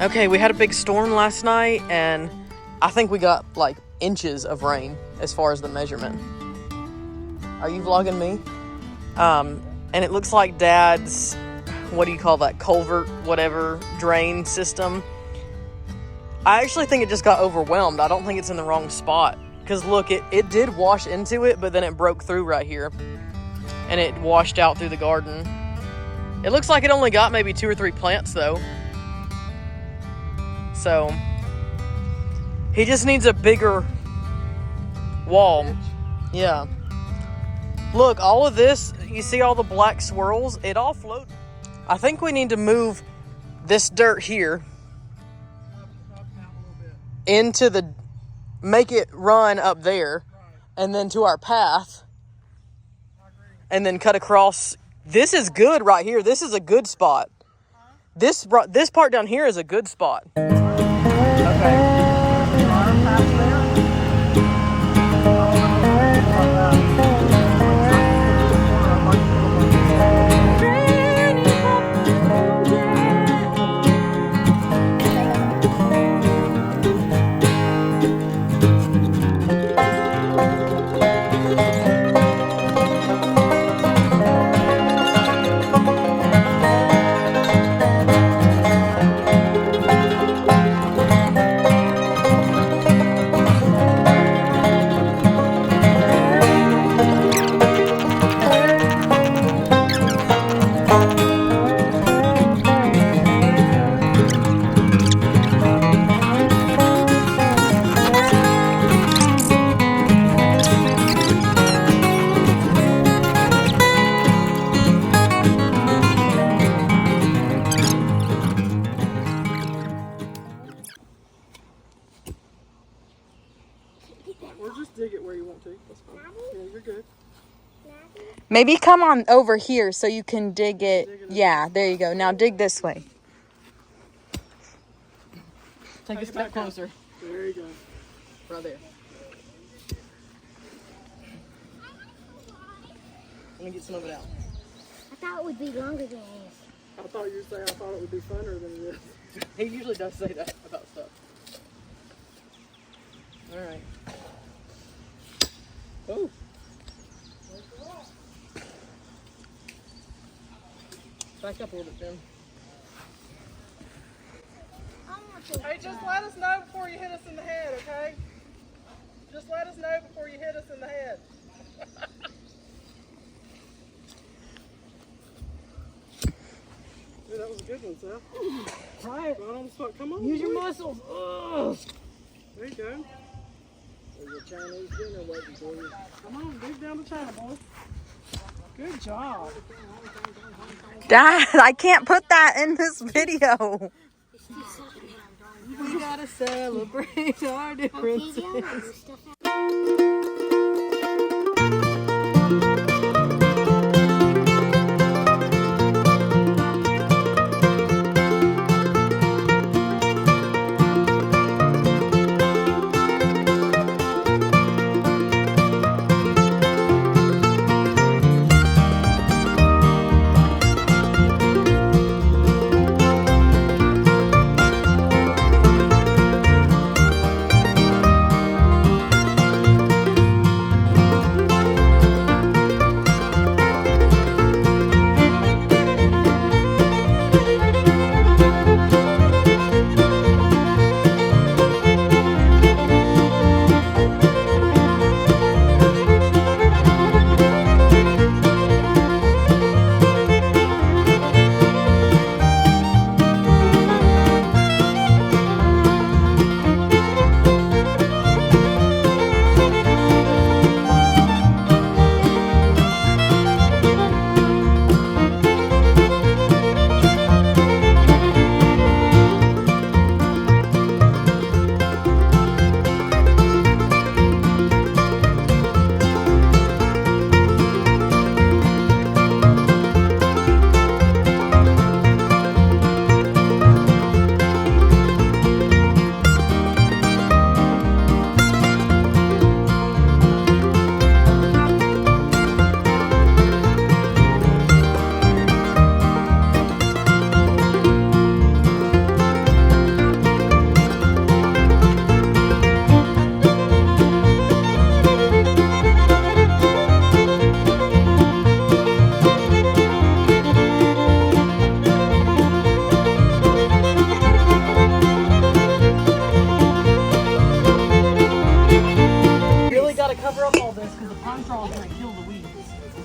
Okay, we had a big storm last night, and I think we got like inches of rain as far as the measurement. Are you vlogging me? And it looks like Dad's, what do you call that, culvert, whatever, drain system. I actually think it just got overwhelmed. I don't think it's in the wrong spot. Because look, it did wash into it, but then it broke through right here. And it washed out through the garden. It looks like it only got maybe 2 or 3 plants though. So, he just needs a bigger wall. Yeah. Look, all of this, you see all the black swirls? It all float. I think we need to move this dirt here into the, make it run up there, and then to our path, and then cut across. This is good right here. This is a good spot. This part down here is a good spot. Okay. Maybe come on over here so you can dig it. Yeah, there you go. Now dig this way. Take a step closer. There you go. Right there. Let me get some of it out. I thought it would be longer than this. I thought you were saying I thought it would be funner than this. He usually does say that about stuff. All right. Oh. Back up a little bit, Jim. Hey, just let us know before you hit us in the head, okay? Just let us know before you hit us in the head. Dude, that was a good one, Seth. Try it. Right on the spot. Come on. Use your muscles. Ugh. There you go. There's a Chinese dinner waiting for you. Come on, dig down the China, boy. Good job. Dad, I can't put that in this video. We gotta celebrate our differences.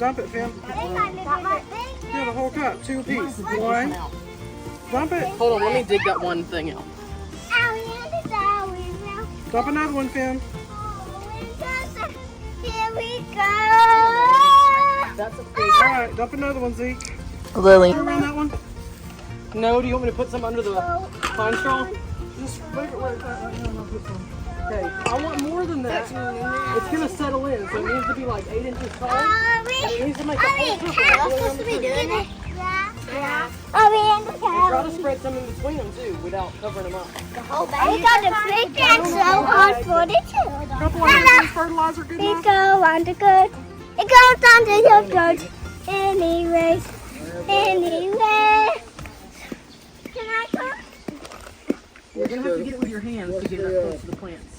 Dump it, Finn. Yeah, the whole cup, 2 apiece. 1. Dump it. Hold on, let me dig that one thing out. Dump another one, Finn. Here we go. That's a big. All right, dump another one, Zeke. Lily. Around that one. No, do you want me to put some under the pine straw? Just leave it where it's at right now and I'll put some. Okay, I want more than that. It's gonna settle in, so it needs to be like 8 inches tall. And it needs to make a whole circle. Carol's supposed to be doing it. Yeah. Are we in the And try car? to spread some in between them too, without covering them up. We got to fix that so hard for the children. Couple of these fertilizer good It enough? goes on the good. It goes on to your good. Anyways. Anyway. Can I come? You're gonna have to get it with your hands to get it up close to the plants.